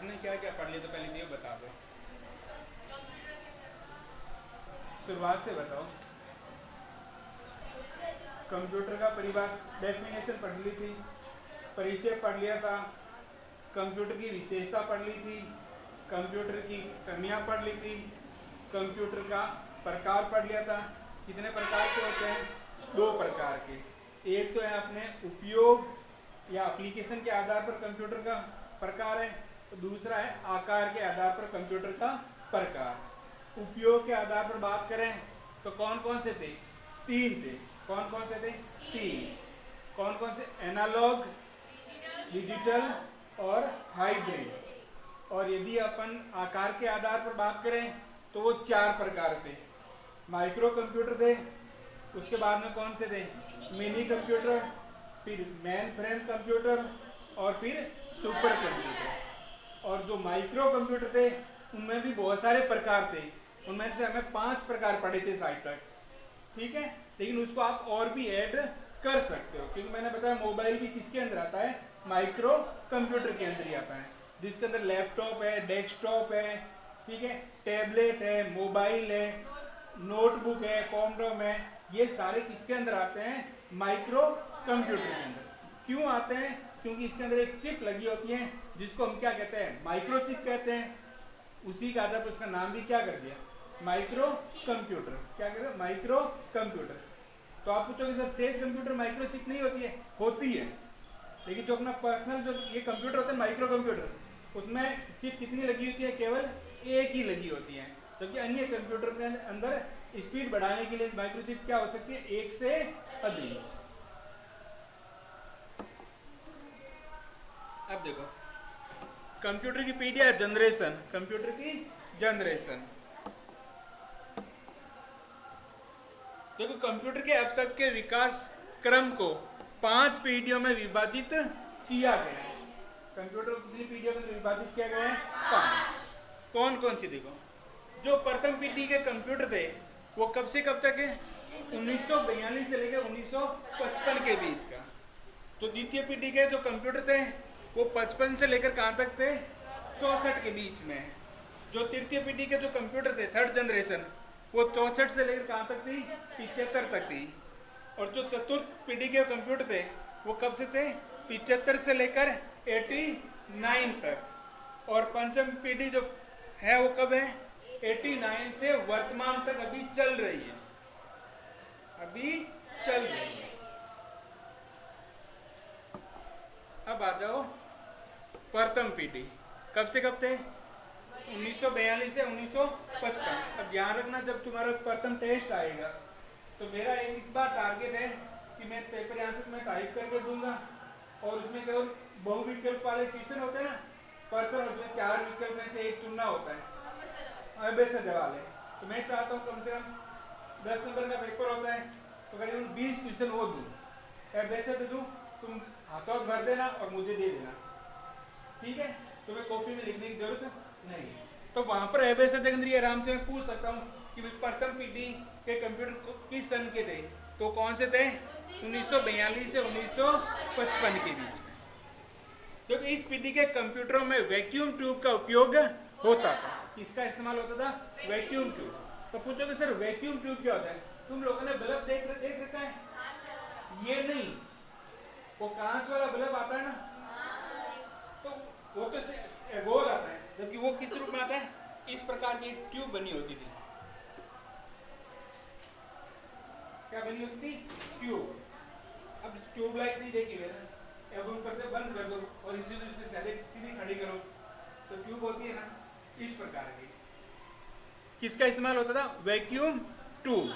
आपने क्या क्या पढ़ लिया, तो पहले ये बता दो, शुरुआत से बताओ। कंप्यूटर का परिभाषा डेफिनेशन पढ़ ली थी, परिचय पढ़ लिया था, कंप्यूटर की विशेषता पढ़ ली थी, कंप्यूटर की कमियां पढ़ ली थी, कंप्यूटर का प्रकार पढ़ लिया था। कितने प्रकार के होते हैं? 2 प्रकार के। एक तो है अपने उपयोग या एप्लीकेशन के आधार पर कंप्यूटर का प्रकार है, तो दूसरा है आकार के आधार पर कंप्यूटर का प्रकार। उपयोग के आधार पर बात करें तो कौन कौन से थे? 3 थे। कौन कौन से थे? 3। कौन कौन से? एनालॉग, डिजिटल और हाइब्रिड। और यदि अपन आकार के आधार पर बात करें तो वो 4 प्रकार थे। माइक्रो कंप्यूटर थे, उसके बाद में कौन से थे? मिनी कंप्यूटर, फिर मेन फ्रेम कंप्यूटर और फिर सुपर कंप्यूटर। और जो माइक्रो कंप्यूटर थे उनमें भी बहुत सारे प्रकार थे, उनमें से हमें 5 प्रकार पढ़े थे शायद तक, ठीक है। लेकिन उसको आप और भी ऐड कर सकते हो, क्योंकि मैंने बताया मोबाइल भी किसके अंदर आता है? माइक्रो कंप्यूटर के अंदर ही आता है, जिसके अंदर लैपटॉप है, डेस्कटॉप है, ठीक है, टैबलेट है, मोबाइल है, नोटबुक है, कॉमरोम है, ये सारे किसके अंदर आते हैं? माइक्रो कंप्यूटर के अंदर। क्यों आते हैं? क्योंकि इसके अंदर एक चिप लगी होती है जिसको हम क्या कहते हैं? माइक्रो चिप कहते हैं। उसी के आधार पर उसका नाम भी क्या कर दिया? Micro computer. क्या कहते हैं? Micro computer. तो आप पूछोगे sir says computer micro chip नहीं होती है? होती है, लेकिन जो अपना पर्सनल जो ये कंप्यूटर होता है माइक्रो कंप्यूटर, उसमें चिप कितनी लगी होती है? केवल एक ही लगी होती है। जबकि अन्य कंप्यूटर के अंदर स्पीड बढ़ाने के लिए माइक्रो चिप क्या हो सकती है? एक से अधिक। अब देखो कंप्यूटर की पीढ़ी है जनरेशन, कंप्यूटर की जनरेशन। देखो कंप्यूटर के अब तक के विकास क्रम को 5 पीढ़ियों में विभाजित किया गया है। कंप्यूटर को कितनी पीढ़ियों में विभाजित किया गया है? 5। कौन कौन सी? देखो जो प्रथम पीढ़ी के कंप्यूटर थे वो कब से कब तक है? 1942 से लेकर 1955 के बीच का। तो द्वितीय पीढ़ी के जो कंप्यूटर थे वो 55 से लेकर कहाँ तक थे? 64 के बीच में। जो तृतीय पीढ़ी के जो कंप्यूटर थे, थर्ड जनरेशन, वो 64 से लेकर कहाँ तक थी? 75 तक थी। और जो चतुर्थ पीढ़ी के कंप्यूटर थे वो कब से थे? 75 से लेकर 89 तक। और पंचम पीढ़ी जो है वो कब है? 89 से वर्तमान तक अभी चल रही है, अभी चल रही है। अब आ जाओ प्रथम पीढ़ी, कब से कब थे? 1942 से 1955। अब ध्यान रखना जब तुम्हारा प्रथम टेस्ट आएगा तो मेरा एक इस बार टारगेट है कि मैं पेपर आंसर में टाइप करके दूंगा और उसमें केवल बहुविकल्प वाले क्वेश्चन होते हैं ना, पर्सन, उसमें 4 विकल्प में से एक चुनना होता है, वैसे जवाब है। तो मैं चाहता हूँ कम से कम 10 नंबर का पेपर होता है तो करीबन 20 क्वेश्चन वो दूँ, वैसे तो दूँ, तुम हाथों भर देना और मुझे दे देना, ठीक है। तुम्हें कॉपी में लिखने की जरूरत नहीं। तो वहां पर ऐसे सेकेंडरी आराम से मैं पूछ सकता हूँ कि प्रथम पीढ़ी के कंप्यूटर किस सन के थे? तो कौन से थे? 1942 से 1955 के बीच में। देखो इस पीढ़ी के कंप्यूटरों में वैक्यूम ट्यूब का उपयोग होता था। किसका इस्तेमाल होता था? Vacuum tube. तो पूछोगे सर वैक्यूम ट्यूब क्या होता है? तुम लोगों ने बल्ब देख रखा है? ये नहीं, वो कांच वाला बल्ब आता है ना, तो वो तो गोल आता है, जबकि वो किस रूप में आता है? इस प्रकार की ट्यूब बनी होती थी। क्या बनी होती थी? ट्यूब। अब ट्यूबलाइट नहीं देखी मैंने, अब ऊपर से बंद कर दो और इसी से सीधी खड़ी करो तो ट्यूब होती है ना, इस प्रकार की। किसका इस्तेमाल होता था? Vacuum tube.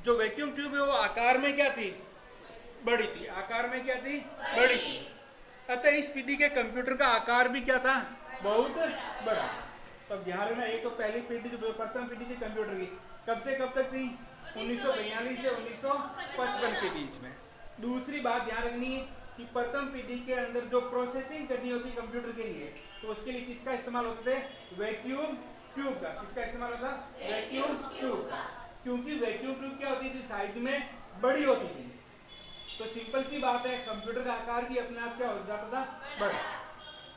जो वैक्यूम ट्यूब है वो आकार में क्या थी? बड़ी थी। आकार में क्या थी? बड़ी थी। अतः इस पीढ़ी के कंप्यूटर का आकार भी क्या था? बहुत बड़ा। तो ध्यान रखना, एक तो पहली पीढ़ी जो प्रथम पीढ़ी थी कंप्यूटर की, कब से कब तक थी? 1942 से 1955 के बीच में। दूसरी बात ध्यान रखनी है कि प्रथम पीढ़ी के अंदर जो प्रोसेसिंग करनी होती कंप्यूटर के लिए, तो उसके लिए किसका इस्तेमाल होता है? वैक्यूम ट्यूब का। किसका इस्तेमाल होता? वैक्यूम ट्यूब का। क्योंकि वैक्यूम ट्यूब क्या होती थी? साइज में बड़ी होती थी। तो सिंपल सी बात है, कंप्यूटर का आकार भी अपने आप क्या हो जाता था? बड़ा।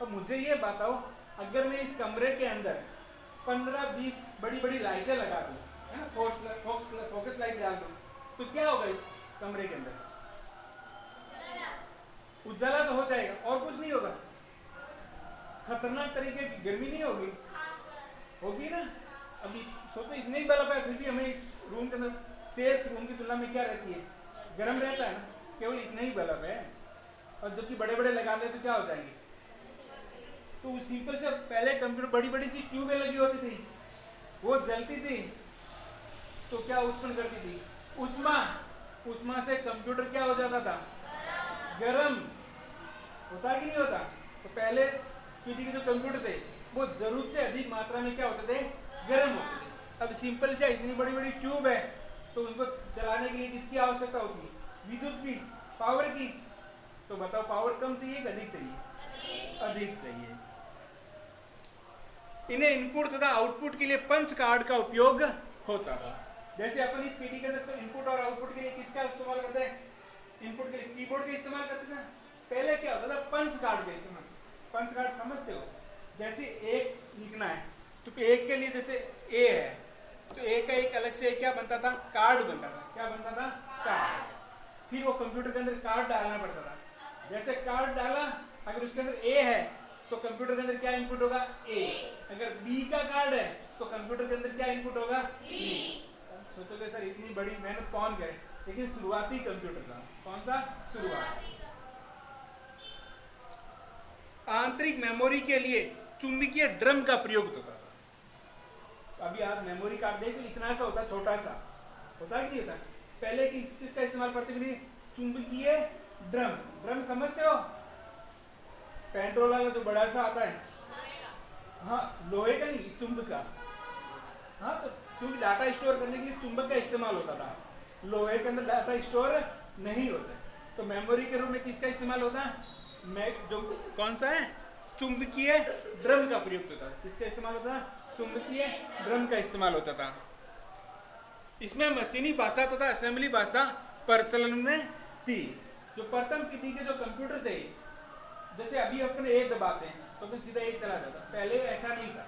अब मुझे ये बताओ अगर मैं इस कमरे के अंदर 15-20 बड़ी बड़ी लाइटें लगा दूं, है ना, फोकस लाइट डाल दूं, तो क्या होगा इस कमरे के अंदर? उजाला तो हो जाएगा और कुछ नहीं होगा। खतरनाक तरीके की गर्मी नहीं होगी, होगी ना। अभी सोचो इतने ही बल्ब है, फिर भी हमें इस रूम के अंदर सेफ रूम की तुलना में क्या रहती है, गर्म रहता है ना, केवल इतने ही बल्ब है। और जबकि बड़े बड़े लगा ले तो क्या हो जाएंगे। तो सिंपल से पहले कंप्यूटर बड़ी बड़ी सी ट्यूबें लगी होती थी, वो जलती थी तो क्या उत्पन्न करती थी, उष्मा। उष्मा से कंप्यूटर क्या हो जाता था, गर्म। होता कि नहीं होता? तो पहले पीढ़ी के जो कंप्यूटर थे वो जरूरत से अधिक मात्रा में क्या होते थे, गर्म होते थे। अब सिंपल से इतनी बड़ी बड़ी ट्यूब है तो उनको चलाने के लिए किसकी आवश्यकता होती है, विद्युत की, पावर की। तो बताओ पावर कम चाहिए कि अधिक चाहिए? अधिक चाहिए। इन्हें इनपुट तथा आउटपुट के लिए पंच कार्ड का उपयोग होता था। जैसे अपन इस पीढ़ी के अंदर इनपुट और आउटपुट के लिए किसका इस्तेमाल करते हैं, इनपुट के लिए कीबोर्ड का इस्तेमाल करते थे। पहले क्या होता था, पंच कार्ड का इस्तेमाल। पंच कार्ड समझते हो? जैसे एक लिखना है तो एक के लिए जैसे ए है तो ए का एक अलग से क्या बनता था, कार्ड बनता था। क्या बनता था, कार्ड। फिर वो कंप्यूटर के अंदर कार्ड डालना पड़ता था। जैसे कार्ड डाला, अगर उसके अंदर ए है तो कंप्यूटर के अंदर क्या इनपुट होगा, ए। अगर बी का कार्ड है तो कंप्यूटर के अंदर क्या इनपुट होगा, बी। सोचोगे सर इतनी बड़ी मेहनत कौन करे, लेकिन शुरुआती कंप्यूटर था। कौन सा, शुरुआती। आंतरिक मेमोरी के लिए चुंबकीय ड्रम का प्रयोग होता था। अभी आप मेमोरी कार्ड देखो, इतना सा होता, छोटा सा होता कि नहीं होता। पहले किसका इस्तेमाल करते थे, चुंबकीय ड्रम। ड्रम समझते हो, पेट्रोल वाला जो बड़ा सा आता है, हाँ, लोहे का नहीं, चुंबक का। हाँ, तो क्योंकि डाटा स्टोर करने के लिए चुंबक का इस्तेमाल होता था, लोहे के अंदर डाटा स्टोर नहीं होता। तो मेमोरी के रूप में किसका इस्तेमाल होता है, जो कौन सा है, चुंबकीय ड्रम का प्रयोग होता है। किसका इस्तेमाल होता है, चुंबकीय ड्रम का इस्तेमाल होता था। इसमें मशीनी भाषा तथा असेंबली भाषा प्रचलन में थी। जो प्रथम पीढ़ी के जो कंप्यूटर थे, जैसे अभी अपन ए दबाते हैं तो फिर सीधा ए चला जाता, पहले ऐसा नहीं था।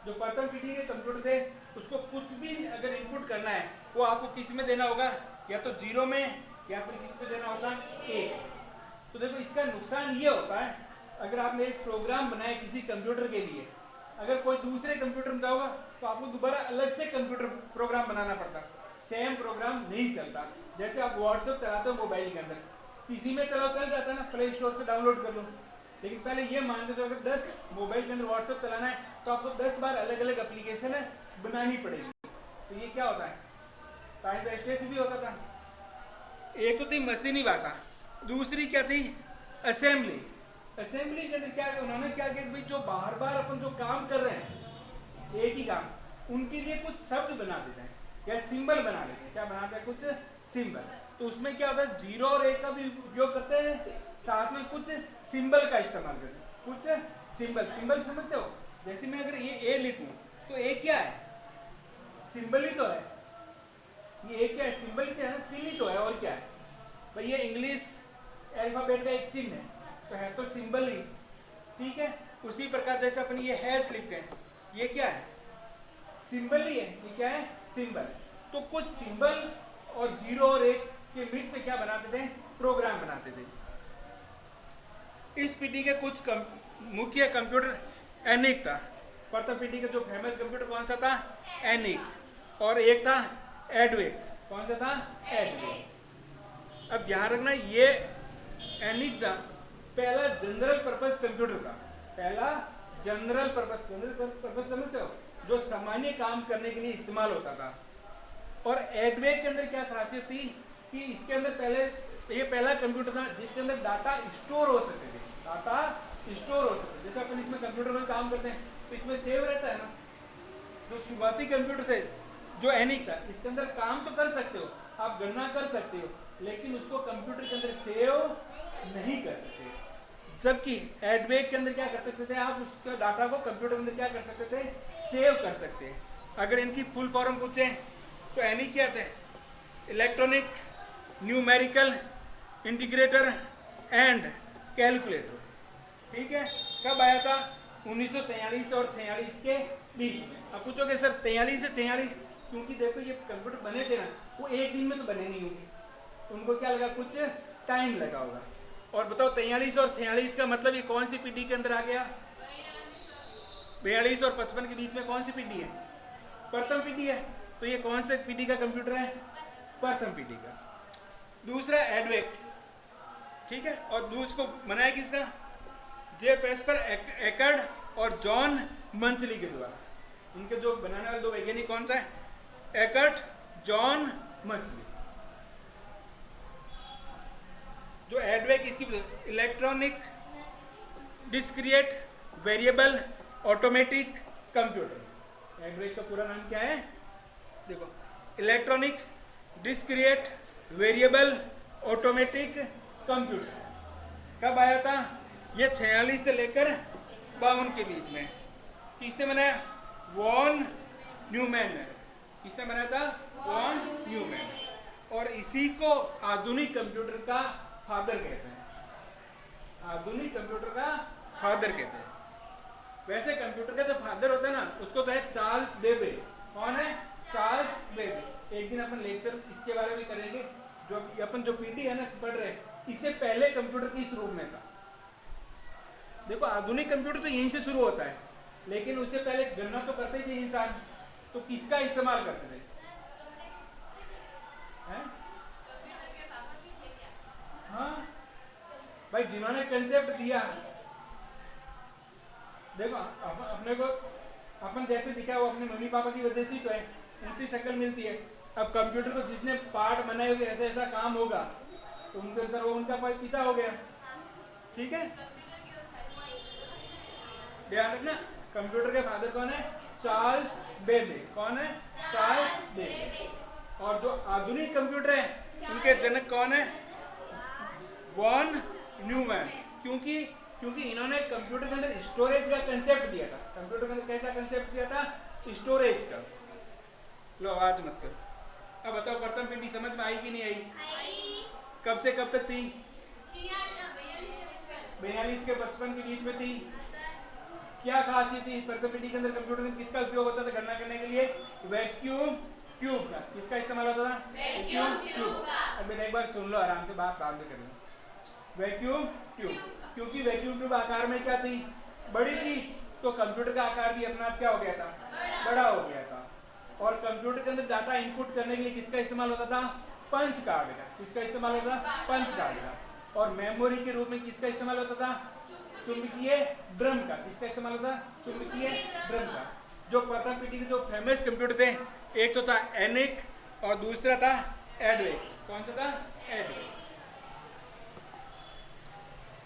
जो प्रथम पीढ़ी के कंप्यूटर थे उसको कुछ भी अगर इनपुट करना है वो आपको किस में देना होगा, या तो 0 में या फिर किस में देना होगा, 1। तो देखो इसका नुकसान ये होता है, अगर आपने एक प्रोग्राम बनाया किसी कंप्यूटर के लिए, अगर कोई दूसरे कंप्यूटर में जाओगा तो आपको दोबारा अलग से कंप्यूटर प्रोग्राम बनाना पड़ता, सेम प्रोग्राम नहीं चलता। जैसे आप व्हाट्सएप चलाते हो मोबाइल के अंदर, पीसी में चलाओ चल जाता है ना, प्ले स्टोर से डाउनलोड कर लो। लेकिन पहले ये मान के चलो अगर 10 मोबाइल के अंदर व्हाट्सएप चलाना है तो आपको 10 बार अलग अलग एप्लीकेशन बनानी पड़ेगी। तो ये क्या होता है, टाइम वेस्टेज भी होता था। एक तो थी मशीनी भाषा, दूसरी क्या थी, असेंबली। असेंबली के अंदर क्या उन्होंने क्या किया, भाई जो बार बार अपन जो काम कर रहे हैं एक ही काम, उनके लिए कुछ शब्द बना देते हैं या सिंबल बना देते हैं। क्या बनाते हैं, कुछ सिंबल। तो उसमें क्या होता है, 0 और 1 का भी उपयोग करते हैं, साथ में कुछ सिंबल का इस्तेमाल करते हैं। कुछ सिंबल, सिंबल समझते हो? जैसे मैं अगर ये ए लिखूं तो ए क्या है, सिंबल ही तो है। ये ए क्या है, सिंबल ही तो है ना, चिन्ह ही तो है, और क्या है भाई। ये इंग्लिश अल्फाबेट का एक चिन्ह है तो है तो सिंबल ही, ठीक है। उसी प्रकार जैसे अपन ये हैज लिखते हैं, ये क्या है, सिंबल ही है। ये क्या है, सिंबल। तो कुछ सिंबल और 0 और 1 के मिक्स से क्या बनाते थे, प्रोग्राम बनाते थे। इस पीढ़ी के कुछ मुख्य कंप्यूटर एनिक था। प्रथम पीढ़ी का जो फेमस कंप्यूटर कौन सा था, एनिक, और एक था एडवेक। कौन सा था, एडवेक। अब ध्यान रखना, ये एनिक था पहला जनरल पर्पस कंप्यूटर था। पहला जनरल पर्पस समझते हो, जो सामान्य काम करने के लिए इस्तेमाल होता था। और एडवेक के अंदर क्या खासियत थी कि इसके अंदर पहले ये पहला कंप्यूटर था जिसके अंदर डाटा स्टोर हो सकते थे। डाटा स्टोर हो सकते, जैसे अपन इसमें कंप्यूटर में काम करते हैं तो इसमें सेव रहता है ना। जो शुरुआती कंप्यूटर थे, जो एनिक था, इसके अंदर काम तो कर सकते हो, आप गणना कर सकते हो, लेकिन उसको कंप्यूटर के अंदर सेव नहीं कर सकते। जबकि एडवेक के अंदर क्या कर सकते थे, आप उसके डाटा को कंप्यूटर के अंदर क्या कर सकते थे, सेव कर सकते हैं। अगर इनकी फुल फॉर्म पूछे तो एनिक क्या थे, electronic numerical integrator and calculator. ठीक है, कब आया था, 1943 और 46 के बीच में। अब पूछोगे सर 43 से 46, क्योंकि देखो ये कंप्यूटर बने थे ना, वो एक दिन में तो बने नहीं होंगे, उनको क्या लगा, कुछ टाइम लगा होगा। और बताओ 43 और 46 का मतलब ये कौन सी पीढ़ी के अंदर आ गया? 42 और 55 के बीच में कौन सी पीढ़ी है? प्रथम पीढ़ी है। तो ये कौन से पीढ़ी का कंप्यूटर है? प्रथम पीढ़ी का। दूसरा एडवेक, ठीक है, और दूसरा को बनाया किसका? जे पेस्पर एकर्ड और जॉन मंचली के द्वारा। इनके जो बनाने वाले दो वैज्ञानिक कौन सा है? Eckert, John Mauchly. जो एडवेक इसकी electronic discrete variable automatic computer. EDVAC का पूरा नाम क्या है? देखो, electronic discrete variable automatic computer. कब आया था? ये 46 से लेकर 52 के बीच में। किसने बनाया? वॉन न्यूमैन ने। किसने बनाया था? Von Neumann. और इसी को आधुनिक कंप्यूटर का फादर कहते हैं। आधुनिक कंप्यूटर का फादर कहते हैं। वैसे कंप्यूटर का जो फादर होता है ना, उसको कहते हैं चार्ल्स बेबेज। कौन है? Charles Babbage. एक दिन अपन लेक्चर इसके बारे में करेंगे। जो अपन जो पीढ़ी है ना पढ़ रहे हैं, इससे पहले कंप्यूटर किस रूप में था? देखो, आधुनिक कंप्यूटर तो यहीं से शुरू होता है, लेकिन उससे पहले गणना तो करते थे इंसान, तो किसका इस्तेमाल करते थे? हाँ भाई, जिन्होंने कंसेप्ट दिया। देखो अपने को, अपन जैसे दिखा वो अपने मम्मी पापा की वजह से तो है, उनकी शक्ल मिलती है। अब कंप्यूटर को जिसने पार्ट बनाए हुए ऐसा ऐसा काम होगा, तो उनके अंदर वो उनका पिता हो गया। ठीक है, ध्यान रखना। कंप्यूटर के फादर कौन है? Charles Babbage. कौन है? Charles Babbage. और जो आधुनिक कंप्यूटर है, उनके जनक कौन है? Von Neumann. क्योंकि इन्होंने कंप्यूटर के अंदर स्टोरेज का कंसेप्ट दिया था। कंप्यूटर के अंदर कैसा कंसेप्ट दिया था? स्टोरेज का। लो आवाज मत करो। अब बताओ, प्रथम पीढ़ी समझ में आई कि नहीं आई? कब से कब तक थी? 42 के 55 के बीच में थी। क्या खासियत थी प्रथम पीढ़ी के अंदर? कंप्यूटर में किसका उपयोग होता था गणना करने के लिए? वैक्यूम ट्यूब का। किसका इस्तेमाल होता था? वैक्यूम ट्यूब का। अब एक बार सुन लो, आराम से बात बाद में करेंगे। वैक्यूम ट्यूब, क्योंकि वैक्यूम ट्यूब आकार में क्या थी? बड़ी थी, तो कंप्यूटर का आकार भी अपना आप क्या हो गया था? बड़ा हो गया था। और कंप्यूटर के अंदर डाटा इनपुट करने के लिए किसका इस्तेमाल होता था? पंच कार्ड का। किसका इस्तेमाल होता था? पंच कार्ड का। और मेमोरी के रूप में किसका इस्तेमाल होता था? चुंबकीय ड्रम का। किसका इस्तेमाल होता? चुंबकीय ड्रम का। जो प्रथम पीढ़ी के जो फेमस कंप्यूटर थे, एक तो था एनिक और दूसरा था एडवेक। कौन सा था? एडवेक।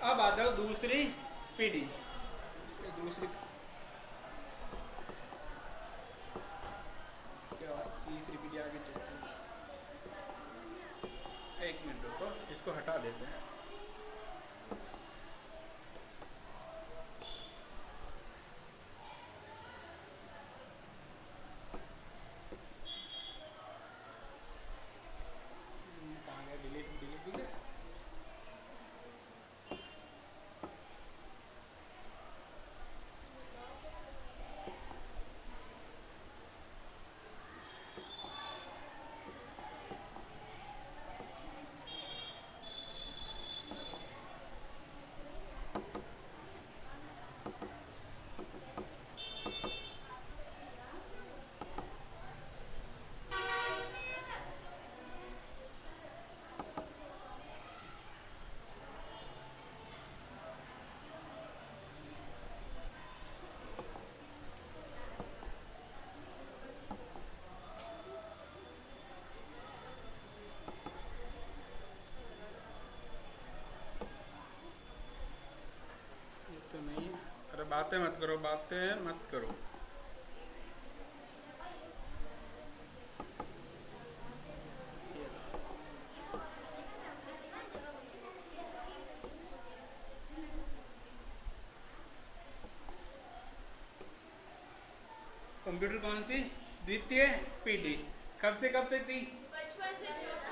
अब आ जाओ दूसरी पीढ़ी। दूसरी क्या? तीसरी पीढ़ी आगे चलती है। एक मिनट रुको, इसको हटा देते हैं। तो नहीं, अरे बातें मत करो, बातें मत करो। कंप्यूटर कौन सी? द्वितीय पीढ़ी। कब से कब तक थी?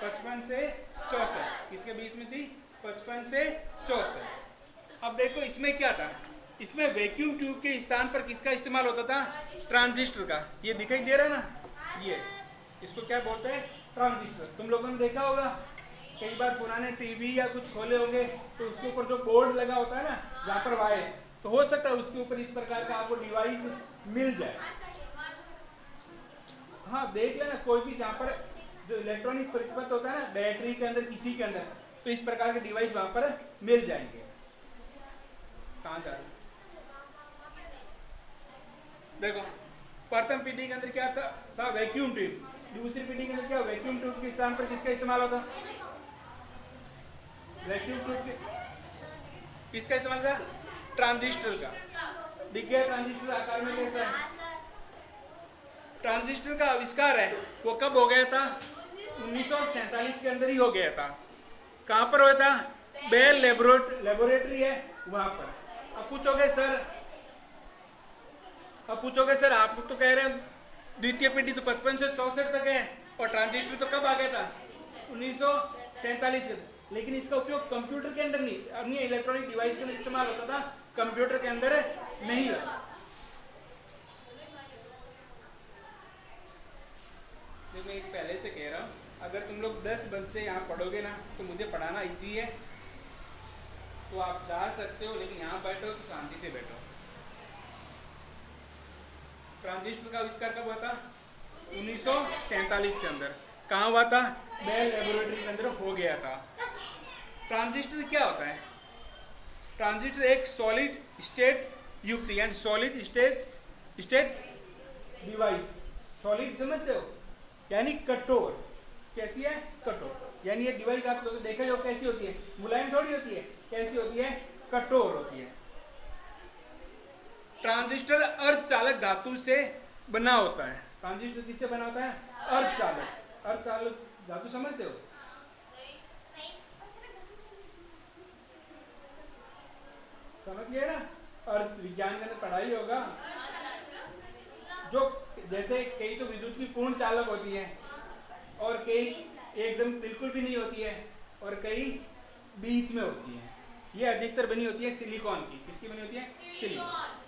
55 से 64। किसके बीच में थी? 55 से 64। अब देखो इसमें क्या था? इसमें वैक्यूम ट्यूब के स्थान पर किसका इस्तेमाल होता था? ट्रांजिस्टर का। ये दिखाई दे रहा है ना, ये इसको क्या बोलते हैं? ट्रांजिस्टर। तुम लोगों ने देखा होगा कई बार पुराने टीवी या कुछ खोले होंगे तो उसके ऊपर जो बोर्ड लगा होता है ना, जहाँ पर वायर, तो हो सकता है उसके ऊपर इस प्रकार का आपको डिवाइस मिल जाए। हाँ देख लेना, कोई भी जहाँ पर जो इलेक्ट्रॉनिक परिपथ होता है ना, बैटरी के अंदर, किसी के अंदर, तो इस प्रकार के डिवाइस वहां पर मिल जाएंगे। कहाँ जा रहे? देखो प्रथम पीढ़ी के अंदर क्या था वैक्यूम ट्यूब। दूसरी पीढ़ी के अंदर क्या, वैक्यूम ट्यूब के स्थान पर किसका इस्तेमाल होता? वैक्यूम ट्यूब के किसका इस्तेमाल था? ट्रांजिस्टर का। दिख गया ट्रांजिस्टर आकार में कैसा है? ट्रांजिस्टर का आविष्कार है वो कब हो गया था? 1947 के अंदर ही हो गया था। कहाँ पर हुआ था? बेल लेबोरेटरी है वहां पर। अब पूछोगे सर आप लोग तो कह रहे हैं द्वितीय पीढ़ी तो 55 से 64 तक है और ट्रांजिस्टर तो कब आ गया था? 1947 से। लेकिन इसका उपयोग कंप्यूटर के अंदर नहीं, अन्य इलेक्ट्रॉनिक डिवाइस के अंदर इस्तेमाल होता था, कंप्यूटर के अंदर नहीं होता। मैं एक पहले से कह रहा हूँ, अगर तुम लोग 10 बच्चे यहाँ पढ़ोगे ना तो मुझे पढ़ाना इजी है, तो आप जा सकते हो, लेकिन यहाँ बैठो तो शांति से बैठो। ट्रांजिस्टर का आविष्कार कब हुआ था? 1947 के अंदर। कहाँ हुआ था? बेल लेबोरेटरी के अंदर हो गया था। ट्रांजिस्टर क्या होता है? ट्रांजिस्टर एक सॉलिड स्टेट युक्त यानी सॉलिड स्टेट डिवाइस। सॉलिड समझते हो? यानी कठोर। कैसी है? कठोर। यानी ये डिवाइस आप लोग देखा जो कैसी होती है? मुलायम थोड़ी होती है। कैसी होती है? कठोर होती है। ट्रांजिस्टर अर्धचालक धातु से बना होता है। ट्रांजिस्टर किससे बना होता है? अर्धचालक। अर्धचालक धातु समझते हो? समझिए ना, अर्थ विज्ञान के अंदर पढ़ाई होगा। जो जैसे कई तो विद्युत की पूर्ण चालक होती है और कई एकदम बिल्कुल भी नहीं होती है और कई बीच में होती है। ये अधिकतर बनी होती है सिलिकॉन की। किसकी बनी होती है? सिलिकॉन।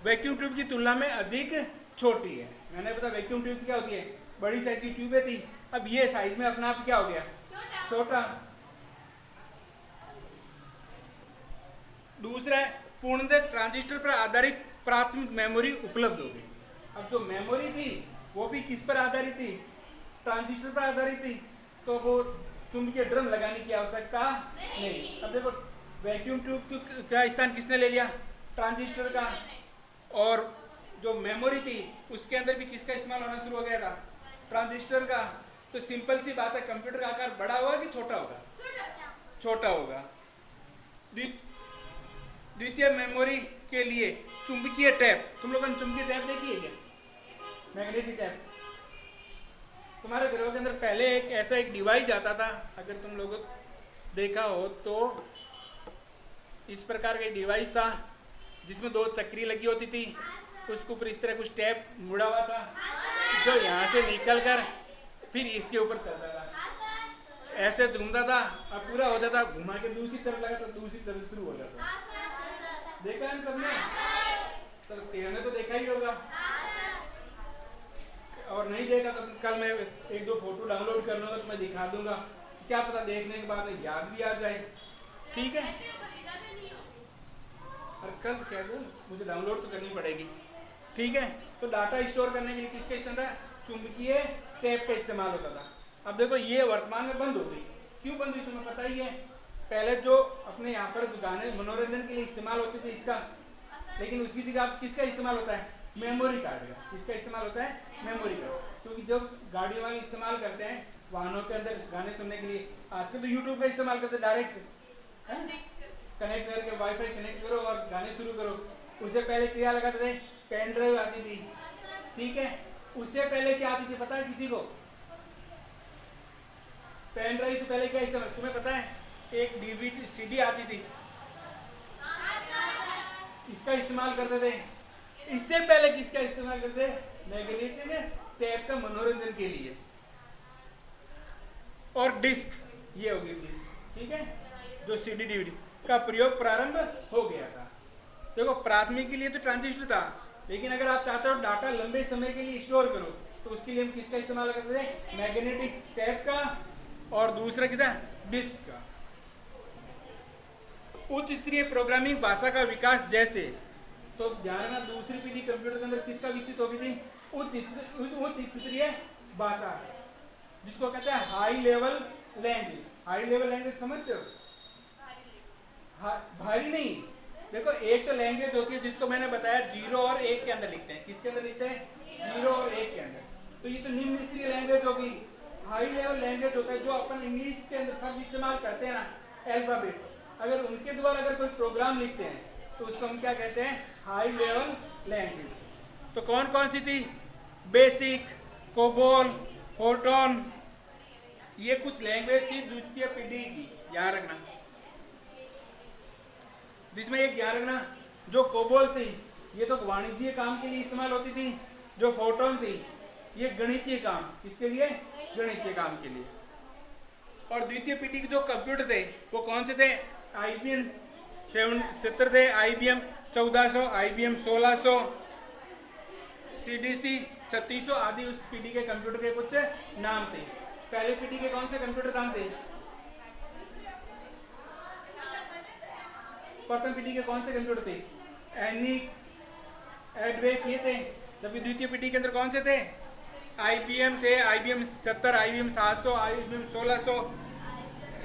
वैक्यूम ट्यूब की तुलना में अधिक छोटी है। मैंने बताया वैक्यूम ट्यूब क्या होती है? बड़ी साइज की ट्यूबें थी, अब ये साइज में अपना आप क्या हो गया? छोटा। दूसरा है पूर्णतः ट्रांजिस्टर पर आधारित प्राथमिक मेमोरी उपलब्ध हो गई। अब जो मेमोरी थी वो भी किस पर आधारित थी? ट्रांजिस्टर पर आधारित थी, तो वो चुंबकीय ड्रम लगाने की आवश्यकता नहीं। अब देखो वैक्यूम ट्यूब का स्थान किसने ले लिया? ट्रांजिस्टर का। और जो मेमोरी थी उसके अंदर भी किसका इस्तेमाल होना शुरू हो गया था? ट्रांजिस्टर का। तो सिंपल सी बात है, कंप्यूटर का आकार बड़ा होगा कि छोटा होगा? छोटा होगा। द्वितीय मेमोरी के लिए चुंबकीय टैप। तुम लोगों ने चुंबकीय टैप देखी है क्या? Magnetic tap. तुम्हारे घरों के अंदर पहले ऐसा एक डिवाइस आता था, अगर तुम लोगों देखा हो तो इस प्रकार का डिवाइस था जिसमें 2 चक्री लगी होती थी, उसके ऊपर इस तरह कुछ टैप मुड़ा हुआ था जो यहाँ से निकल कर फिर इसके ऊपर चलता था, ऐसे घूमता था, अब पूरा हो जाता, घुमा के दूसरी तरफ लगा तो दूसरी तरफ शुरू हो जाता। देखा है सबने? तो तो देखा ही होगा, और नहीं देखा तो कल मैं 1-2 फोटो डाउनलोड कर लूँगा तो मैं दिखा दूंगा, क्या पता देखने के बाद याद भी आ जाए। ठीक है, और कल क्या दूँ, मुझे डाउनलोड तो करनी पड़ेगी। ठीक है, तो डाटा स्टोर करने के लिए किसका इस्तेमाल था? चुंबकीय टैप का इस्तेमाल होता था। अब देखो ये वर्तमान में बंद हो गई। क्यों बंद हुई तुम्हें पता ही है? पहले जो अपने यहाँ पर गाने मनोरंजन के लिए इस्तेमाल होते थे इसका, लेकिन उसकी जगह किसका इस्तेमाल होता है? मेमोरी कार्ड का। किसका इस्तेमाल होता है? Memory card. क्योंकि जब गाड़ी वाले इस्तेमाल करते हैं वाहनों के अंदर गाने सुनने के लिए, आजकल तो यूट्यूब का इस्तेमाल करते, डायरेक्ट कनेक्ट करके वाईफाई कनेक्ट करो और गाने शुरू करो। उससे पहले क्या लगाते थे? पेन ड्राइव आती थी। ठीक है, उससे पहले क्या आती थी पता है किसी को? पेन ड्राइव से पहले क्या इस्तेमाल तुम्हें पता है? एक डीवीडी सीडी आती थी, इसका इस्तेमाल करते थे। इससे पहले किसका इस्तेमाल करते? मैग्नेटिक टैप का मनोरंजन के लिए। और डिस्क, ये होगी डिस्क। ठीक है, जो सीडी डीवीडी, का प्रयोग प्रारंभ हो गया था। देखो प्राथमिक के लिए तो ट्रांजिस्टर था, लेकिन अगर आप चाहते हो डाटा लंबे समय के लिए स्टोर करो तो उसके लिए हम किसका इस्तेमाल करते थे? मैग्नेटिक टेप का, और दूसरा किसका? डिस्क का। उच्च स्तरीय प्रोग्रामिंग भाषा का विकास जैसे, तो ध्यान रखना दूसरी पीढ़ी कंप्यूटर के अंदर किसका विकसित हो गई थी? उच्च स्तरीय भाषा, जिसको कहते हैं high level language. High level language समझते हो? भारी नहीं। देखो एक तो लैंग्वेज होती है जिसको मैंने बताया 0 और 1 के अंदर लिखते हैं। किसके अंदर लिखते हैं? 0 और 1 के अंदर। तो ये तो निम्न स्तरीय लैंग्वेज होगी। हाई लेवल लैंग्वेज होता है जो अपन इंग्लिश के अंदर सब इस्तेमाल करते हैं ना, अल्फाबेट, अगर उनके द्वारा अगर कोई प्रोग्राम लिखते हैं तो उसको हम क्या कहते हैं? High level language. तो कौन कौन सी थी? बेसिक, कोबोल, फोर्टॉन, ये कुछ लैंग्वेज थी द्वितीय पीढ़ी की, याद रखना। जिसमें एक ध्यान रखना, जो कोबोल थी ये तो वाणिज्यिक काम के लिए इस्तेमाल होती थी, जो फोटोन थी ये गणितीय काम, किसके लिए? गणितीय काम के लिए। और द्वितीय पीढ़ी के जो कंप्यूटर थे वो कौन से थे? IBM 70 थे, IBM 1400, IBM 1600, CDC 3600 आदि उस पीढ़ी के कंप्यूटर के कुछ नाम थे। पहले पीढ़ी के कौन से कंप्यूटर नाम थे? प्रथम पीढ़ी के कौन से कंप्यूटर थे? एनिक, एडवेक, ये थे। जबकि द्वितीय पीढ़ी के अंदर कौन से थे? IBM थे, IBM 70, IBM 700, IBM 1600,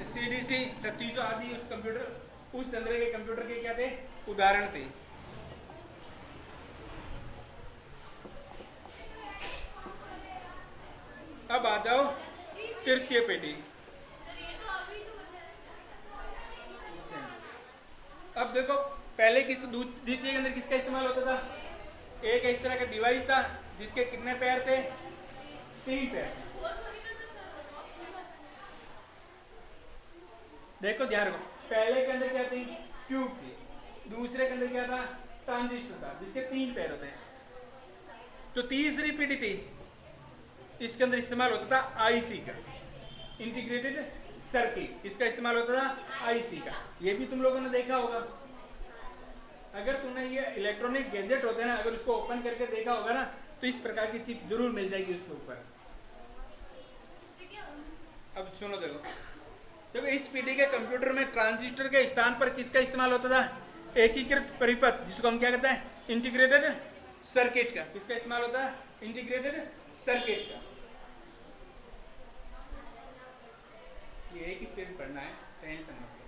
CDC 3600 आदि उस कंप्यूटर, उस तरह के कंप्यूटर के क्या थे? उदाहरण थे। अब आ जाओ तृतीय पीढ़ी। अब देखो पहले किस द्वितीय के अंदर किसका इस्तेमाल होता था? एक इस तरह का डिवाइस था जिसके कितने पैर थे? 3 पैर। देखो ध्यान रखो, पहले के अंदर क्या थी? ट्यूब थी। दूसरे के अंदर क्या था? ट्रांजिस्टर था जिसके 3 पैर होते हैं। तो तीसरी पीढ़ी थी, इसके अंदर इस्तेमाल होता था IC का, इंटीग्रेटेड सर्किट। इसका इस्तेमाल होता था IC का। ये भी तुम लोगों ने देखा होगा। अगर तुमने ये इलेक्ट्रॉनिक गैजेट होते हैं ना, अगर उसको ओपन करके देखा होगा ना, तो इस प्रकार की चिप जरूर मिल जाएगी उसके ऊपर। अब सुनो, देखो इस पीढ़ी के कंप्यूटर में ट्रांजिस्टर के स्थान पर किसका इस्तेमाल होता था? एकीकृत परिपथ, जिसको हम क्या कहते हैं? इंटीग्रेटेड सर्किट का। किसका इस्तेमाल होता है? इंटीग्रेटेड सर्किट का। ये एक ही पेज पढ़ना है, टेंशन मत लो।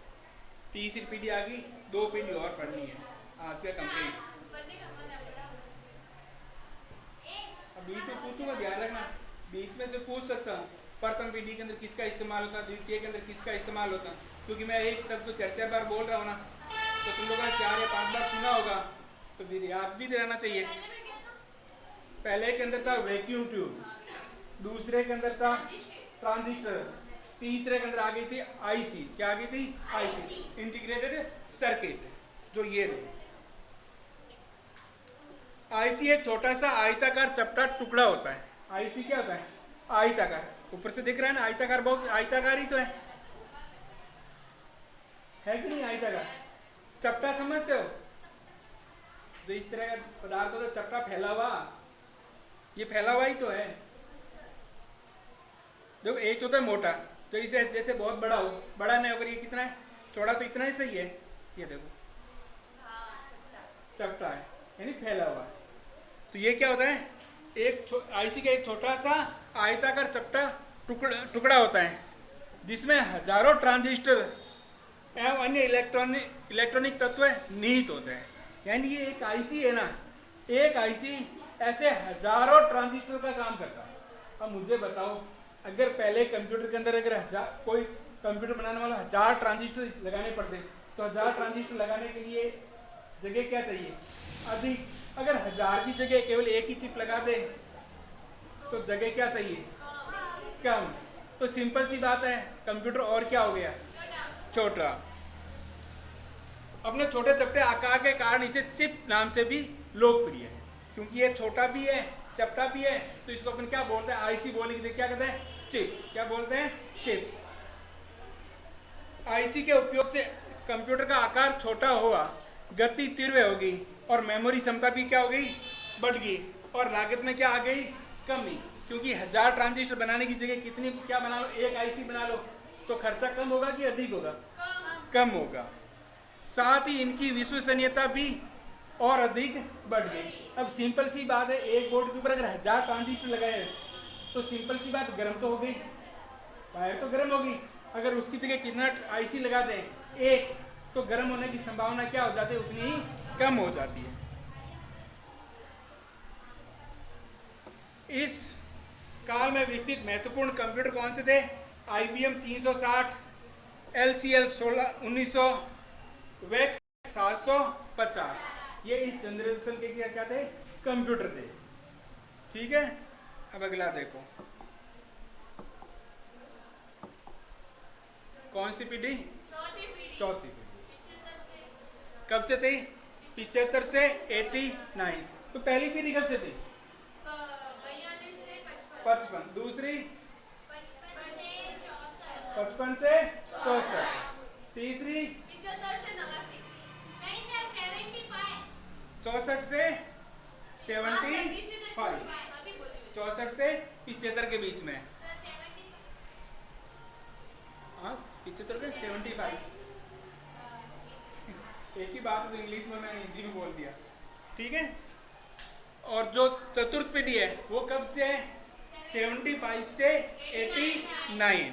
तीसरी पीढ़ी आ गई, 2 पीढ़ी और पढ़नी है आज का कंप्लीट। अब बीच में पूछूंगा, ध्यान रखना, बीच में से पूछ सकता हूँ प्रथम पीढ़ी के अंदर किसका इस्तेमाल होता, द्वितीय के अंदर किसका इस्तेमाल होता, क्योंकि मैं एक शब्द को 4 बार बोल रहा हूँ ना, तो तुम लोगों ने 4 या 5 बार सुना होगा, तो फिर याद भी रहना चाहिए। पहले के अंदर था वैक्यूम ट्यूब, दूसरे के अंदर था ट्रांजिस्टर, तीसरे के अंदर आ गई थी IC। क्या आ गई थी? IC, इंटीग्रेटेड सर्किट, जो ये रही। IC एक छोटा सा आयताकार चपटा टुकड़ा होता है। IC क्या होता है? आयताकार। ऊपर से दिख रहा है ना आयताकार, बहुत आयताकार ही तो है कि नहीं? आयताकार चपटा समझते हो? जो इस तरह का पदार्थ होता है, चपटा फैला हुआ, ये फैला हुआ ही तो है। देखो एक तो है मोटा, तो इसे जैसे बहुत बड़ा हो, बड़ा नहीं होकर ये कितना है? चौड़ा, तो इतना ही सही है। ये देखो चपटा है, यानी फैला हुआ। तो ये क्या होता है? एक IC का एक छोटा सा आयताकार चपटा टुकड़ा होता है जिसमें हजारों ट्रांजिस्टर एवं अन्य इलेक्ट्रॉनिक तत्व निहित होते हैं। यानी ये एक IC है ना, एक IC ऐसे हजारों ट्रांजिस्टर का काम करता है। अब मुझे बताओ, अगर पहले कंप्यूटर के अंदर अगर कोई कंप्यूटर बनाने वाला 1000 ट्रांजिस्टर लगाने पड़ते, तो 1000 ट्रांजिस्टर लगाने के लिए जगह क्या चाहिए? अधिक। अगर 1000 की जगह केवल एक ही चिप लगा दे तो जगह क्या चाहिए? कम। तो सिंपल सी बात है, कंप्यूटर और क्या हो गया? छोटा। अपने छोटे चपटे आकार के कारण इसे चिप नाम से भी लोकप्रिय है, क्योंकि ये छोटा भी है, चपटा भी है, तो इसको अपन क्या बोलते हैं? IC बोलने की जगह क्या कहते हैं? चिप। क्या बोलते हैं? चिप। IC के उपयोग से कंप्यूटर का आकार छोटा हुआ, गति तीव्र होगी और मेमोरी क्षमता भी क्या हो गई, बढ़ गई, और लागत में क्या आ गई, कमी, क्योंकि 1000 ट्रांजिस्टर बनाने की जगह कितनी क्या बना लो, एक आईसी बना लो, तो खर्चा कम होगा कि अधिक होगा, कम होगा। साथ ही इनकी विश्वसनीयता भी और अधिक बढ़ गई। अब सिंपल सी बात है, एक बोर्ड के ऊपर अगर 1000 ट्रांजिस्टर लगाए तो सिंपल सी बात, गर्म तो हो गई, वायर तो गर्म होगी। अगर उसकी जगह कितना आईसी लगा दें, एक, तो गर्म होने की संभावना क्या हो जाती है, उतनी ही कम हो जाती है। इस काल में विकसित महत्वपूर्ण कंप्यूटर कौन से थे, IBM 360, LCL 1900, वेक्स 750, ये इस जनरेशन के क्या थे, कंप्यूटर थे। ठीक है, अब अगला देखो, कौन सी पीढ़ी, चौथी पीढ़ी। कब से थी, 75 से 89। तो पहली पीढ़ी कब से थी, 55, दूसरी 55 से 64, तीसरी 64 से 75, 64 से 75 के बीच में, हाँ 75 से 75, एक ही बात तो इंग्लिश में मैं हिंदी में बोल दिया। ठीक है, और जो चतुर्थ पीढ़ी है वो कब से है, 75 से 89।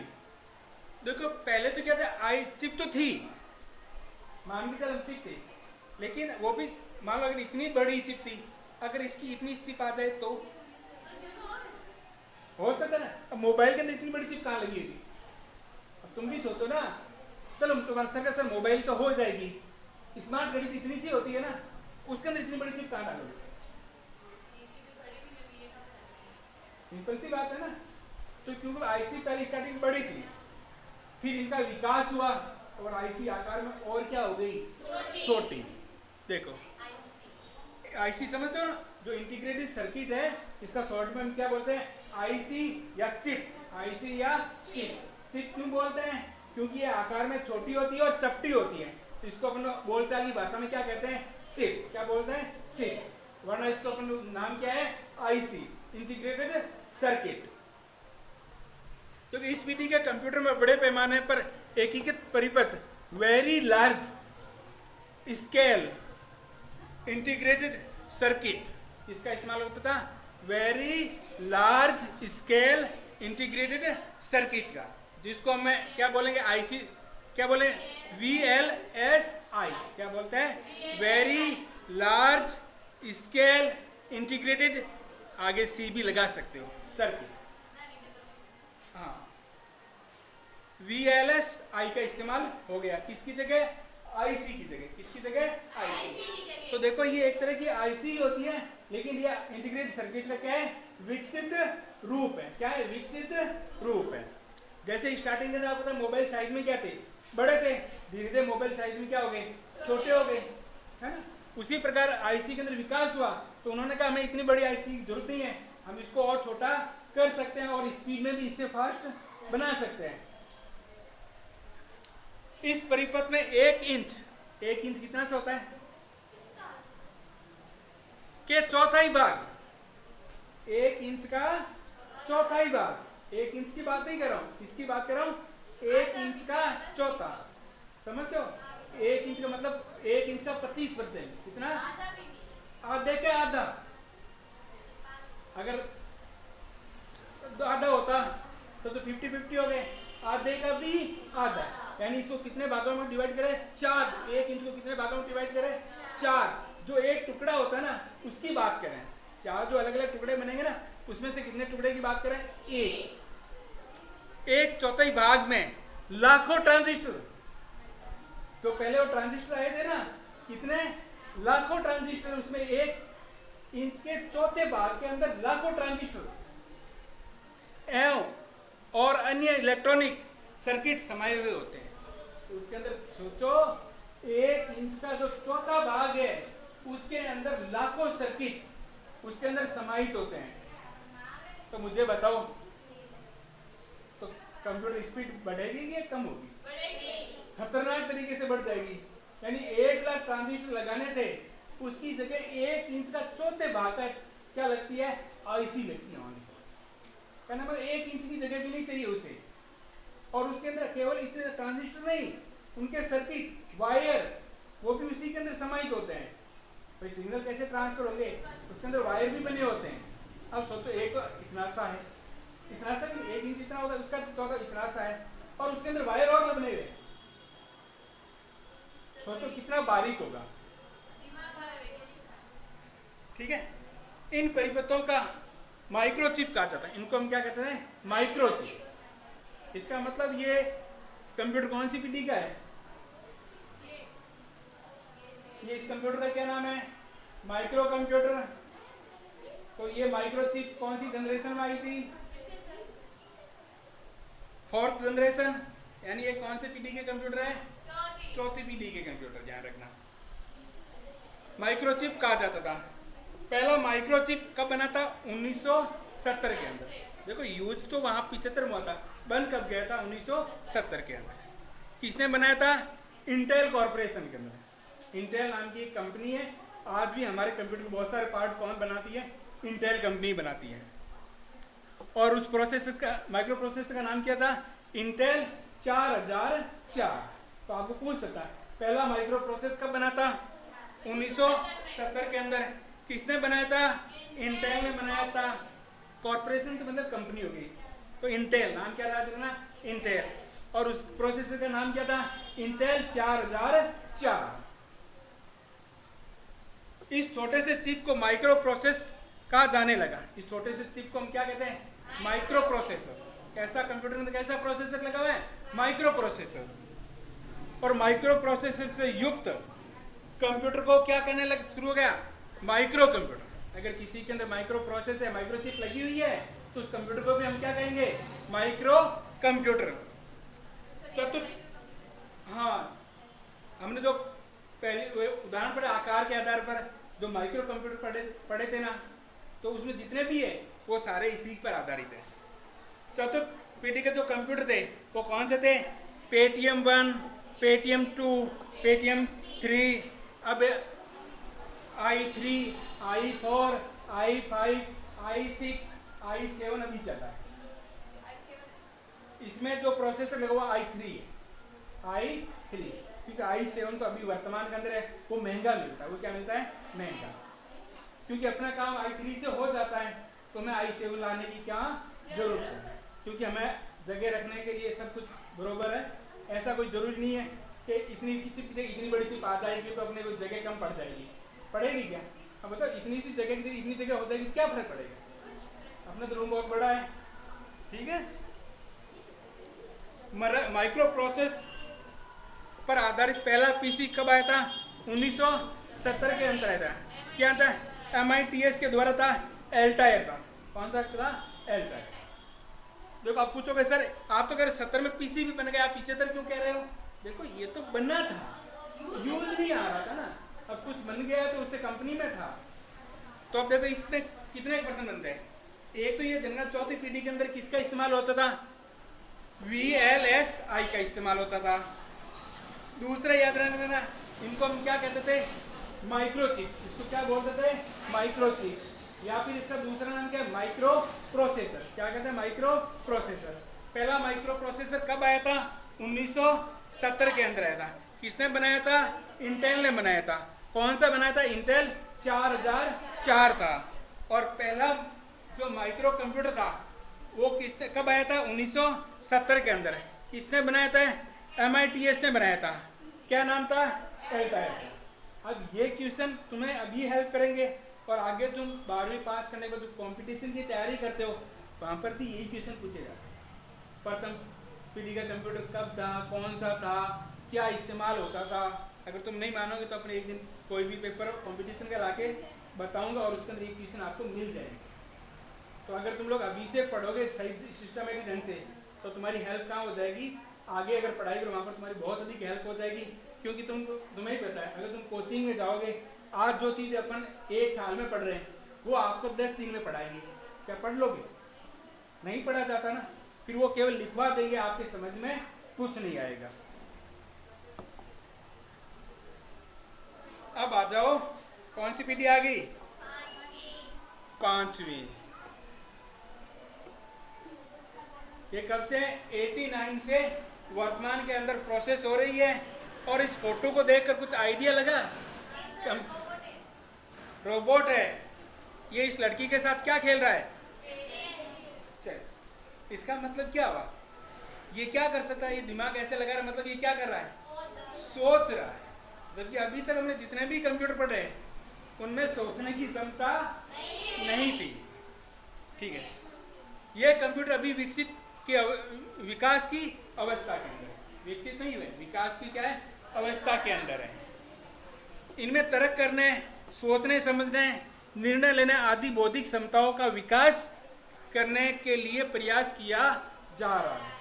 देखो पहले तो क्या था, आई चिप तो थी, मान के चलो चिप थी, लेकिन वो भी मान लो अगर इतनी बड़ी चिप थी, अगर इसकी इतनी चिप आ जाए तो हो सकता ना। अब मोबाइल के अंदर इतनी बड़ी चिप कहाँ लगी थी, अब तुम भी सोचो ना, चलो तुम्हारा सर मोबाइल तो हो जाएगी, स्मार्ट घड़ी तो इतनी सी होती है ना, उसके अंदर इतनी बड़ी चिप कहाँ डालोगे, सिंपल सी बात है ना। तो क्योंकि आईसी पहले स्टार्टिंग बड़ी थी, फिर इनका विकास हुआ और आईसी आकार में और क्या हो गई, छोटी। देखो आईसी समझते हो ना, जो इंटीग्रेटेड सर्किट है, इसका शॉर्ट में हम क्या बोलते हैं, आईसी या चिप, आईसी या चिप। चिप क्यों बोलते हैं, क्योंकि ये आकार में छोटी होती है और चपटी होती है, तो इसको अपन बोलचाल की भाषा में क्या कहते हैं, चिप। क्या बोलते हैं, चिप, वरना इसको अपन नाम क्या है, आईसी, इंटीग्रेटेड सर्किट। तो इस पीढ़ी के कंप्यूटर में बड़े पैमाने पर एकीकृत परिपथ, very large scale integrated circuit, इसका इस्तेमाल होता था, very large scale integrated circuit का, जिसको हम क्या बोलेंगे, आईसी, क्या बोले, VLSI, क्या बोलते हैं, वेरी लार्ज स्केल इंटीग्रेटेड, आगे सी भी लगा सकते हो, सर्किट। हाँ, VLSI का इस्तेमाल हो गया, किसकी जगह, आईसी की जगह, किसकी जगह, आईसी। तो देखो ये एक तरह की आईसी होती है, लेकिन ये इंटीग्रेटेड सर्किट का क्या है, विकसित रूप है। क्या है, विकसित रूप है। जैसे स्टार्टिंग के अंदर आपको पता मोबाइल साइज में क्या थे, बड़े थे, धीरे धीरे मोबाइल साइज में क्या हो गए, छोटे हो गए, है ना। उसी प्रकार आईसी के अंदर विकास हुआ, तो उन्होंने कहा हमें इतनी बड़ी आईसी की जरूरत नहीं है, हम इसको और छोटा कर सकते हैं और स्पीड में भी इससे फास्ट बना सकते हैं। इस परिपथ में 1 इंच कितना सा होता है, के चौथाई भाग, 1 इंच का चौथाई भाग, 1 इंच की बात नहीं कर रहा हूं, किसकी बात कर रहा हूं, 1 इंच का चौथा, समझते हो। 1 इंच का मतलब 1 इंच का 25%, कितना, आधे का आधा। अगर आधा होता तो 50-50 हो गए, आधे का भी आधा, यानी इसको कितने भागों में डिवाइड करें, 4। 1 इंच को कितने भागों में डिवाइड करें, 4। जो एक टुकड़ा होता है ना, उसकी बात करें, 4 जो अलग अलग टुकड़े बनेंगे ना, उसमें से कितने टुकड़े की बात करें, 1 चौथाई भाग में लाखों ट्रांजिस्टर। तो पहले वो ट्रांजिस्टर आए थे ना, कितने, लाखों ट्रांजिस्टर, उसमें 1 इंच के चौथे भाग के अंदर लाखों ट्रांजिस्टर एवं और अन्य इलेक्ट्रॉनिक सर्किट समाये हुए होते हैं। तो उसके अंदर सोचो, 1 इंच का जो चौथा भाग है, उसके अंदर लाखों सर्किट उसके अंदर समाहित होते हैं। तो मुझे बताओ, तो कंप्यूटर स्पीड बढ़ेगी या कम होगी, बढ़ेगी। खतरनाक तरीके से बढ़ जाएगी। यानी 1 लाख ट्रांजिस्टर लगाने थे, उसकी जगह 1 इंच का चौथे भाग का क्या लगती है, आईसी लगती है वहां। कहना मतलब 1 इंच की जगह भी नहीं चाहिए उसे। और उसके अंदर केवल इतने ट्रांजिस्टर नहीं, उनके सर्किट वायर वो भी उसी के अंदर समाहित होते हैं। भाई सिग्नल कैसे ट्रांसफर होंगे, उसके अंदर वायर भी बने होते हैं। अब सोचो एक इतना सा है, इतना सा भी 1 इंच इतना होगा, उसका चौथा इतना सा है, और उसके अंदर वायर और बने हुए। सोचो कितना बारीक होगा। ठीक है, इन परिपथों का माइक्रोचिप कहा जाता है। इनको हम क्या कहते हैं, माइक्रोचिप। इसका मतलब ये कंप्यूटर कौन सी पीढ़ी का है, ये इस कंप्यूटर का क्या नाम है, माइक्रो कंप्यूटर। तो ये माइक्रोचिप कौन सी जनरेशन में आई थी, 4th जनरेशन। यानी ये कौन से पीढ़ी के कंप्यूटर है, चौथी पीढ़ी के कंप्यूटर, ध्यान रखना। माइक्रोचिप कहा जाता था। पहला माइक्रोचिप कब बना था, 1970 के अंदर। देखो यूज तो वहां 75 में हुआ था, बन कब गया था, 1970 के अंदर। किसने बनाया था, इंटेल कॉर्पोरेशन के अंदर। इंटेल नाम की एक कंपनी है, आज भी हमारे कंप्यूटर के बहुत सारे पार्ट कौन बनाती है, इंटेल कंपनी बनाती है। और उस प्रोसेसर का, माइक्रो प्रोसेसर का नाम क्या था, इंटेल 4004। तो आपको पूछ सकता है पहला माइक्रो प्रोसेसर कब बना था, 1970 के अंदर। किसने बनाया था, इंटेल ने बनाया था। कॉर्पोरेशन के मतलब कंपनी हो गई, तो इंटेल नाम क्या याद रखना, इंटेल। और उस प्रोसेसर का नाम क्या था, इंटेल 4004। इस छोटे से चिप को माइक्रो प्रोसेस कहा जाने लगा। इस छोटे से चिप को हम क्या कहते हैं, माइक्रो प्रोसेसर। कैसा कंप्यूटर में कैसा प्रोसेसर लगा हुआ है, माइक्रो प्रोसेसर। और माइक्रो प्रोसेसर से युक्त कंप्यूटर को क्या कहने लग शुरू हो गया, माइक्रो कंप्यूटर। अगर किसी के अंदर माइक्रो प्रोसेस है, माइक्रो चिप लगी हुई है, तो उस कंप्यूटर को भी हम क्या कहेंगे, माइक्रो कंप्यूटर। हाँ, हमने जो पहले उदाहरण पर आकार के आधार पर जो माइक्रो कंप्यूटर पढ़े थे ना, तो उसमें जितने भी है वो सारे इसी पर आधारित है। चतुर्थ पीढ़ी के जो कंप्यूटर थे वो कौन से थे, पेटीएम 1, पेटीएम 2, पेटीएम 3, अब i3, i4, i5, i6, i7 अभी चल रहा है। इसमें जो प्रोसेसर लगा हुआ i3 है, i3, क्योंकि i7 तो अभी वर्तमान के अंदर है, वो महंगा मिलता है। वो क्या मिलता है, महंगा। क्योंकि अपना काम i3 से हो जाता है, तो हमें i7 लाने की क्या जरूरत है, क्योंकि हमें जगह रखने के लिए सब कुछ बरोबर है। ऐसा कोई जरूरी नहीं है कि इतनी चिप इतनी बड़ी चिप आ जाएगी तो अपने को जगह कम पड़ जाएगी, पड़ेगी क्या। अब बताओ इतनी सी जगह की इतनी जगह हो जाएगी, क्या फर्क पड़ेगा, अपना तो रूम बहुत बड़ा है। ठीक है, माइक्रो प्रोसेस पर आधारित पहला पीसी कब आया था, 1970 के अंदर आया था। क्या था, MITS के द्वारा था, एल्टायर था। कौन सा था, एल्टायर। देखो आप पूछोगे सर आप तो कह रहे 70 में पीसी भी बन गया, आप 75 क्यों कह रहे हो। देखो ये तो बनना था, यूज नहीं आ रहा था ना, अब कुछ बन गया तो उससे कंपनी में था। तो अब देखो इसमें कितने % बनते हैं। एक तो ये जनरल चौथी पीढ़ी के अंदर किसका इस्तेमाल होता था, VLSI का इस्तेमाल होता था। दूसरा याद रखना, इनको हम क्या कहते थे, माइक्रोचिप। इसको क्या बोलते थे, माइक्रोचिप। या फिर इसका दूसरा नाम क्या है, माइक्रो प्रोसेसर। क्या कहते हैं, माइक्रो प्रोसेसर। पहला माइक्रो प्रोसेसर कब आया था, 1970 के अंदर आया था। किसने बनाया था, इंटेल ने बनाया था। कौन सा बनाया था, इंटेल 4004 था। और पहला जो माइक्रो कंप्यूटर था वो किसने कब आया था, 1970 के अंदर। किसने बनाया था, MITS ने बनाया था। क्या नाम था, एल्टायर। अब ये क्वेश्चन तुम्हें अभी हेल्प करेंगे, और आगे तुम 12वीं पास करने के बाद जो कंपटीशन की तैयारी करते हो वहां पर भी यही क्वेश्चन पूछेगा। प्रथम पीढ़ी का कंप्यूटर कब था, कौन सा था, क्या इस्तेमाल होता था। अगर तुम नहीं मानोगे तो अपने एक दिन कोई भी पेपर कंपटीशन का लाके बताऊंगा, और उसके अंदर ये क्वेश्चन आपको मिल जाएंगे। तो अगर तुम लोग अभी से पढ़ोगे सही सिस्टमेटिक ढंग से, तो तुम्हारी हेल्प कहाँ हो जाएगी, आगे अगर पढ़ाई करो वहाँ पर तुम्हारी बहुत अधिक हेल्प हो जाएगी। क्योंकि तुम्हें ही पता है, अगर तुम कोचिंग में जाओगे, आज जो चीज़ अपन 1 साल में पढ़ रहे हैं वो आपको 10 दिन में पढ़ाएंगे, क्या पढ़ लोगे, नहीं पढ़ा जाता ना। फिर वो केवल लिखवा देंगे, आपके समझ में कुछ नहीं आएगा। आ जाओ, कौन सी पीढ़ी आ गई? पांचवी। ये कब से? 89 से वर्तमान के अंदर प्रोसेस हो रही है। और इस फोटो को देखकर कुछ आइडिया लगा? रोबोट है। ये इस लड़की के साथ क्या खेल रहा है? चेस। इसका मतलब क्या हुआ? ये क्या कर सकता है? ये दिमाग ऐसे लगा रहा है, मतलब ये क्या कर रहा है? सोच रहा है। जबकि अभी तक हमने जितने भी कंप्यूटर पढ़े उनमें सोचने की क्षमता नहीं थी। ठीक है, ये कंप्यूटर अभी विकसित की विकास की अवस्था के अंदर है। विकसित नहीं हुए, विकास की क्या है? अवस्था के अंदर है। इनमें तर्क करने, सोचने समझने, निर्णय लेने आदि बौद्धिक क्षमताओं का विकास करने के लिए प्रयास किया जा रहा है।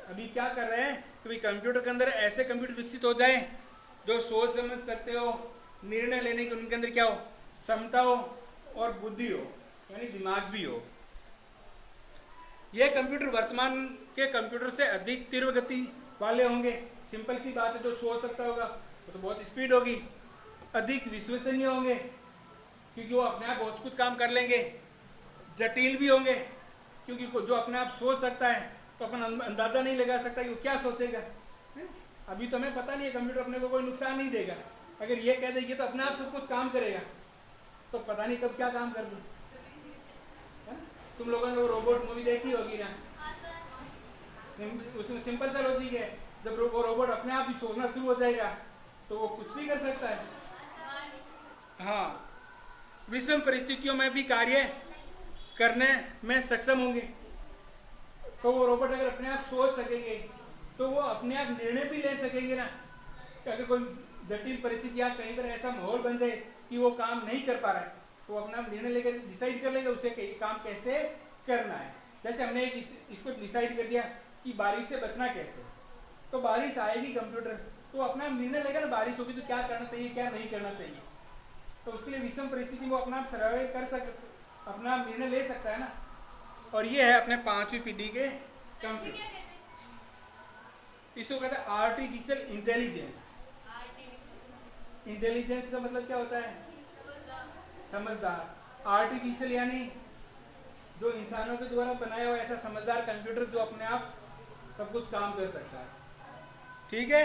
अभी क्या कर रहे हैं कि कंप्यूटर के अंदर ऐसे कंप्यूटर विकसित हो जाए जो सोच समझ सकते हो, निर्णय लेने की उनके अंदर क्या हो? क्षमता हो और बुद्धि हो, यानी दिमाग भी हो। यह कंप्यूटर वर्तमान के कंप्यूटर से अधिक तीव्र गति वाले होंगे। सिंपल सी बात है, जो सोच सकता होगा वो तो बहुत स्पीड होगी। अधिक विश्वसनीय होंगे क्योंकि वो अपने आप बहुत कुछ काम कर लेंगे। जटिल भी होंगे क्योंकि जो अपने आप सोच सकता है तो अपन अंदाजा नहीं लगा सकता कि वो क्या सोचेगा। अभी तो हमें पता नहीं है, कंप्यूटर अपने को कोई नुकसान नहीं देगा। अगर ये कह देगी तो अपने आप सब कुछ काम करेगा, तो पता नहीं कब क्या काम कर दे। तुम लोगों ने वो रोबोट मूवी देखी होगी ना? उसमें सिंपल सा लॉजिक है, जब वो रोबोट अपने आप ही सोचना शुरू हो जाएगा तो वो कुछ भी कर सकता है। हाँ, विषम परिस्थितियों में भी कार्य करने में सक्षम होंगे। तो वो रोबोट अगर अपने आप सोच सकेंगे तो वो अपने आप निर्णय भी ले सकेंगे ना। कि अगर कोई जटिल परिस्थिति या कहीं पर ऐसा माहौल बन जाए कि वो काम नहीं कर पा रहा है तो वो अपना निर्णय लेकर डिसाइड कर लेगा उसे काम कैसे करना है। जैसे हमने इसको डिसाइड कर दिया कि बारिश से बचना कैसे, तो बारिश आएगी, कंप्यूटर तो अपना निर्णय लेगा ना, बारिश होगी तो क्या करना चाहिए क्या नहीं करना चाहिए। तो उसके लिए विषम परिस्थिति में वो अपना सर्वे कर सकता, अपना निर्णय ले सकता है ना। और ये है अपने पांचवी पीढ़ी के कंप्यूटर। इसको कहते हैं आर्टिफिशियल इंटेलिजेंस। इंटेलिजेंस का मतलब क्या होता है? समझदार। आर्टिफिशियल यानी जो इंसानों के द्वारा बनाया हुआ ऐसा समझदार कंप्यूटर जो अपने आप सब कुछ काम कर सकता है। ठीक है।